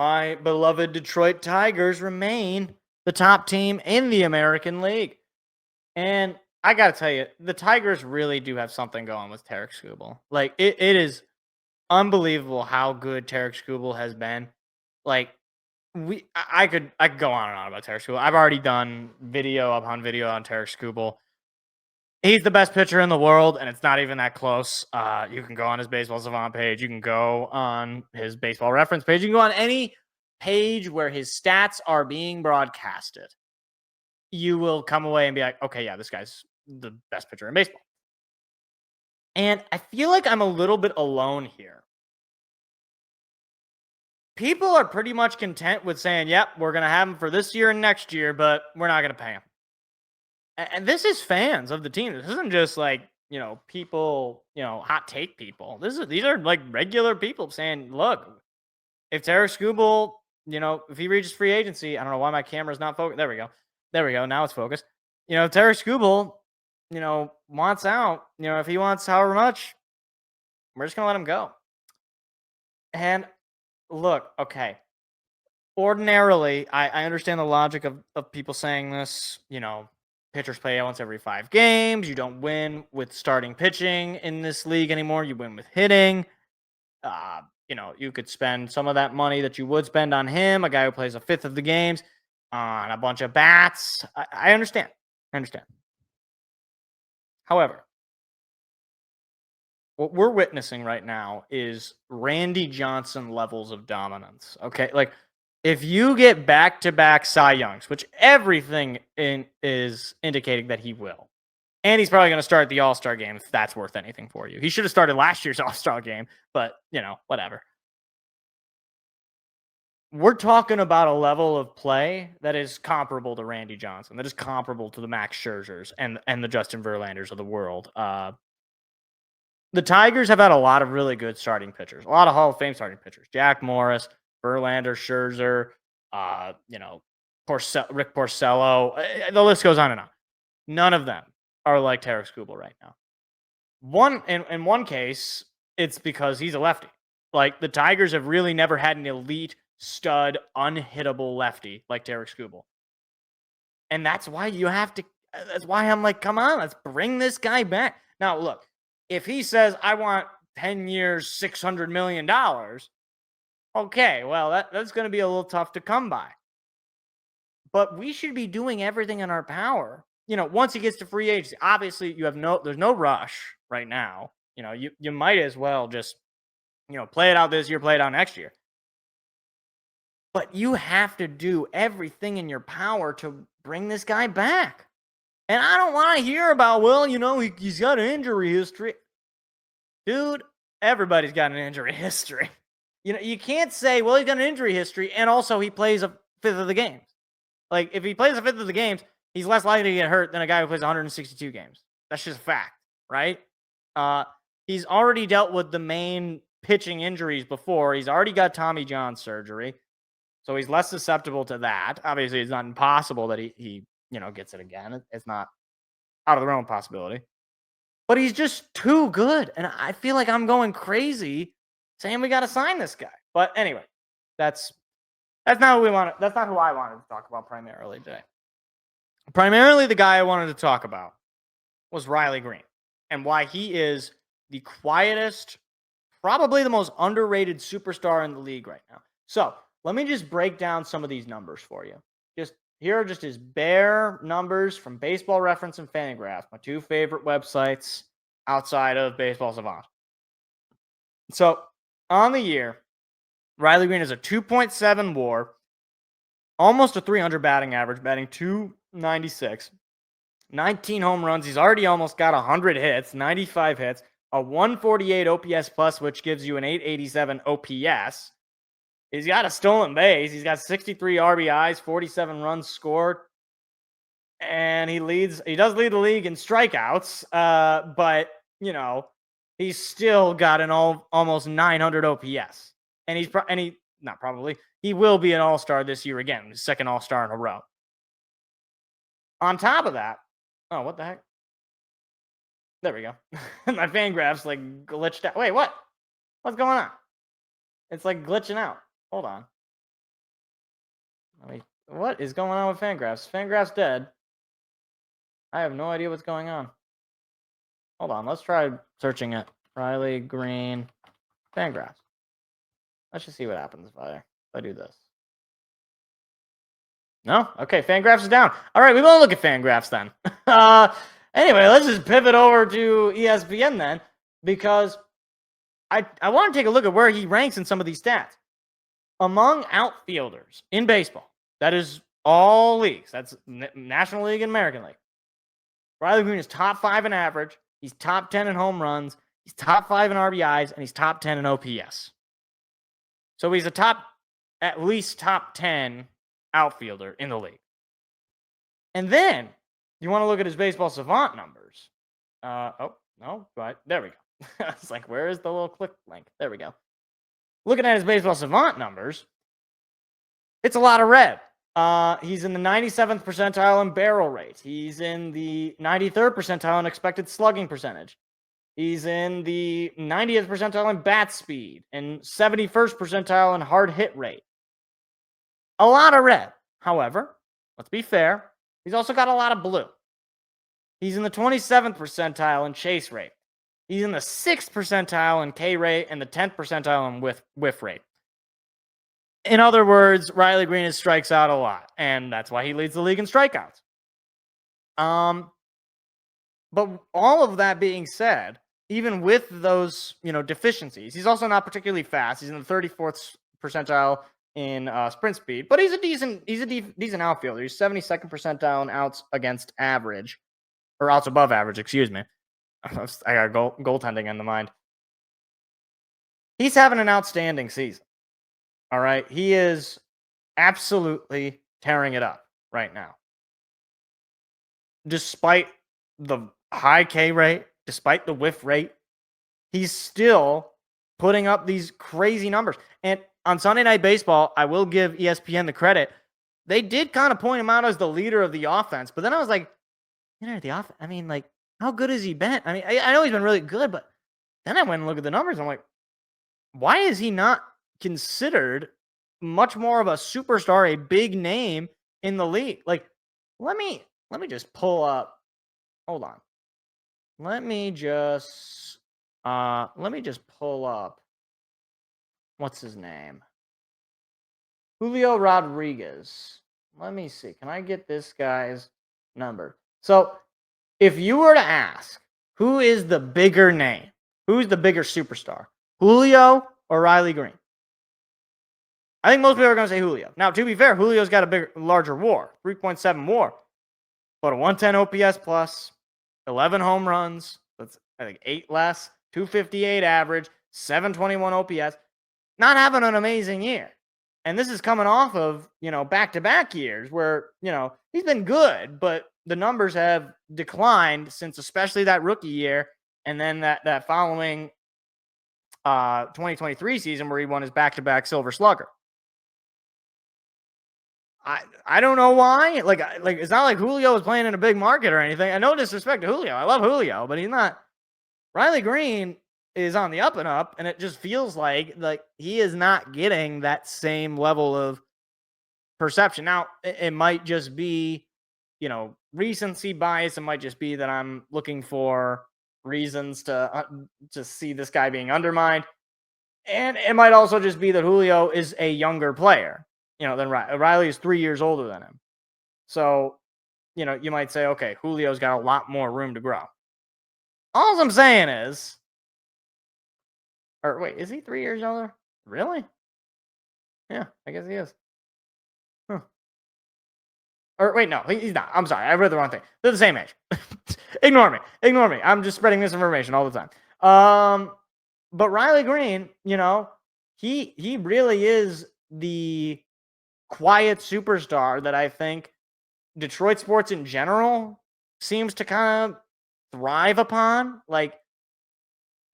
my beloved Detroit Tigers remain the top team in the American League. And I got to tell you, the Tigers really do have something going with Tarek Skubal. Like, it is unbelievable how good Tarek Skubal has been. Like, I could go on and on about Tarek Skubal. I've already done video upon video on Tarek Skubal. He's the best pitcher in the world, and it's not even that close. You can go on his Baseball Savant page. You can go on his Baseball Reference page. You can go on any page where his stats are being broadcasted. You will come away and be like, okay, yeah, this guy's the best pitcher in baseball. And I feel like I'm a little bit alone here. People are pretty much content with saying, yep, we're going to have him for this year and next year, but we're not going to pay him. And this is fans of the team. This isn't just like, people, hot take people. These are like regular people saying, look, if Tarek Skubal, if he reaches free agency, I don't know why my camera's not focused. There we go. There we go. Now it's focused. If Tarek Skubal, wants out, if he wants however much, we're just going to let him go. And look, okay. Ordinarily, I understand the logic of people saying this, pitchers play once every 5 games. You don't win with starting pitching in this league anymore. You win with hitting. You could spend some of that money that you would spend on him, a guy who plays a fifth of the games, on a bunch of bats. I understand. However, what we're witnessing right now is Randy Johnson levels of dominance. Okay, like if you get back-to-back Cy Youngs, which everything is indicating that he will, and he's probably going to start the All-Star game if that's worth anything for you. He should have started last year's All-Star game, but, whatever. We're talking about a level of play that is comparable to Randy Johnson, that is comparable to the Max Scherzers and the Justin Verlanders of the world. The Tigers have had a lot of really good starting pitchers, a lot of Hall of Fame starting pitchers. Jack Morris, Verlander, Scherzer, Rick Porcello. The list goes on and on. None of them are like Tarek Skubal right now. In one case, it's because he's a lefty. Like the Tigers have really never had an elite stud, unhittable lefty like Tarek Skubal. And that's why that's why I'm like, come on, let's bring this guy back. Now, look, if he says, I want 10 years, $600 million, okay, well, that's going to be a little tough to come by. But we should be doing everything in our power. Once he gets to free agency, obviously there's no rush right now. You might as well just, play it out this year, play it out next year. But you have to do everything in your power to bring this guy back. And I don't want to hear about, well, he's got an injury history. Dude, everybody's got an injury history. You can't say, well, he's got an injury history, and also he plays a fifth of the games. Like, if he plays a fifth of the games, he's less likely to get hurt than a guy who plays 162 games. That's just a fact, right? He's already dealt with the main pitching injuries before. He's already got Tommy John surgery, so he's less susceptible to that. Obviously, it's not impossible that he gets it again. It's not out of the realm of possibility. But he's just too good, and I feel like I'm going crazy saying we got to sign this guy. But anyway, that's not who we want. That's not who I wanted to talk about primarily today. Primarily, the guy I wanted to talk about was Riley Greene, and why he is the quietest, probably the most underrated superstar in the league right now. So let me just break down some of these numbers for you. Here are just his bare numbers from Baseball Reference and Fangraphs, my two favorite websites outside of Baseball Savant. So on the year, Riley Greene has a 2.7 WAR, almost a 300 batting average, batting 296, 19 home runs. He's already almost got 100 hits, 95 hits, a 148 OPS plus, which gives you an 887 OPS. He's got a stolen base. He's got 63 RBIs, 47 runs scored. And he does lead the league in strikeouts. But, he's still got an almost 900 OPS. And he will be an all-star this year again, his second all-star in a row. On top of that, oh, what the heck? There we go. My Fangraphs glitched out. Wait, what? What's going on? It's glitching out. Hold on. What is going on with Fangraphs? Fangraphs dead. I have no idea what's going on. Hold on, let's try searching it. Riley Greene Fangraphs. Let's just see what happens if I do this. No? Okay, Fangraphs is down. All right, we won't look at Fangraphs then. Anyway, let's just pivot over to ESPN then, because I want to take a look at where he ranks in some of these stats. Among outfielders in baseball, that is all leagues. That's National League and American League. Riley Greene is top 5 in average. He's top 10 in home runs. He's top 5 in RBIs, and he's top 10 in OPS. So he's at least top 10 outfielder in the league. And then you want to look at his baseball savant numbers. Oh, no, but there we go. It's like, where is the little click link? There we go. Looking at his baseball savant numbers, it's a lot of red. He's in the 97th percentile in barrel rate. He's in the 93rd percentile in expected slugging percentage. He's in the 90th percentile in bat speed and 71st percentile in hard hit rate. A lot of red. However, let's be fair, he's also got a lot of blue. He's in the 27th percentile in chase rate. He's in the 6th percentile in K rate and the 10th percentile in whiff rate. In other words, Riley Greene strikes out a lot, and that's why he leads the league in strikeouts. But all of that being said, even with those, deficiencies, he's also not particularly fast. He's in the 34th percentile in sprint speed, but he's a decent outfielder. He's 72nd percentile in outs against average, or outs above average, excuse me. I got goaltending in the mind. He's having an outstanding season. All right. He is absolutely tearing it up right now. Despite the high K rate, despite the whiff rate, he's still putting up these crazy numbers. And on Sunday Night Baseball, I will give ESPN the credit. They did kind of point him out as the leader of the offense. But then I was like, the offense? I mean, like, how good has he been? I mean, I know he's been really good, but then I went and looked at the numbers. And I'm like, why is he not considered much more of a superstar, a big name in the league? Like, let me just pull up. Hold on. Let me just pull up. What's his name? Julio Rodriguez. Let me see. Can I get this guy's number? So, if you were to ask, who is the bigger name? Who's the bigger superstar? Julio or Riley Greene? I think most people are going to say Julio. Now, to be fair, Julio's got a larger WAR, 3.7 WAR, but a 110 OPS plus, 11 home runs. That's, I think, 8 less, 258 average, 721 OPS. Not having an amazing year. And this is coming off of, back-to-back years where, he's been good, but the numbers have declined since especially that rookie year and then that following 2023 season where he won his back-to-back Silver Slugger. I don't know why. Like it's not like Julio is playing in a big market or anything. I no disrespect to Julio. I love Julio, but he's not. Riley Greene is on the up and up, and it just feels like he is not getting that same level of perception. Now, it might just be, recency bias. It might just be that I'm looking for reasons to see this guy being undermined. And it might also just be that Julio is a younger player, than Riley. Riley is 3 years older than him. So, you might say, okay, Julio's got a lot more room to grow. All I'm saying is, or wait, is he 3 years older? Really? Yeah, I guess he is. Huh. Or wait, no, he's not. I'm sorry, I read the wrong thing. They're the same age. Ignore me. I'm just spreading misinformation all the time. But Riley Greene, he really is the quiet superstar that I think Detroit sports in general seems to kind of thrive upon. Like,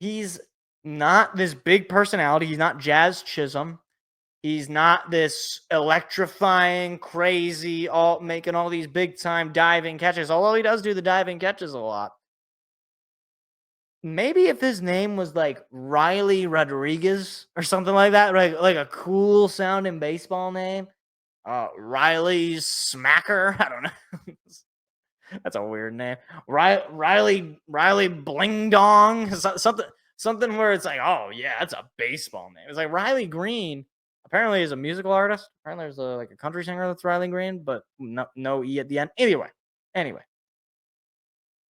he's not this big personality. He's not Jazz Chisholm. He's not this electrifying, crazy, making all these big-time diving catches, although he does do the diving catches a lot. Maybe if his name was like Riley Rodriguez or something like that, right? Like a cool sounding baseball name. Riley Smacker. I don't know. That's a weird name. Riley Bling Dong. Something where it's like, oh yeah, that's a baseball name. It's like Riley Greene. Apparently, is a musical artist. Apparently, there's like a country singer that's Riley Greene, but no e at the end. Anyway,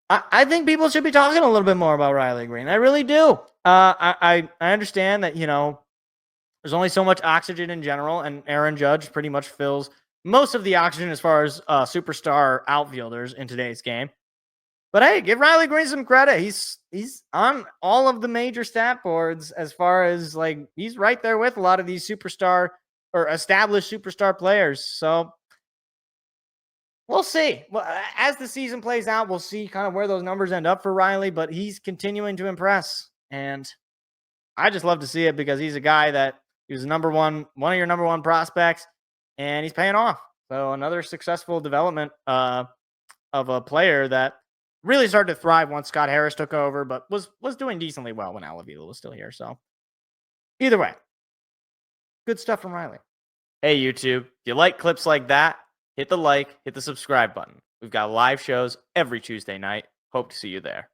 I think people should be talking a little bit more about Riley Greene. I really do. I understand that there's only so much oxygen in general, and Aaron Judge pretty much fills most of the oxygen as far as superstar outfielders in today's game. But hey, give Riley Greene some credit. He's on all of the major stat boards as far as like he's right there with a lot of these superstar or established superstar players. So we'll see. Well, as the season plays out, we'll see kind of where those numbers end up for Riley, but he's continuing to impress. And I just love to see it because he's a guy that he was one of your number one prospects, and he's paying off. So another successful development of a player that really started to thrive once Scott Harris took over, but was doing decently well when Al Avila was still here. So either way, good stuff from Riley. Hey, YouTube, if you like clips like that, hit the like, hit the subscribe button. We've got live shows every Tuesday night. Hope to see you there.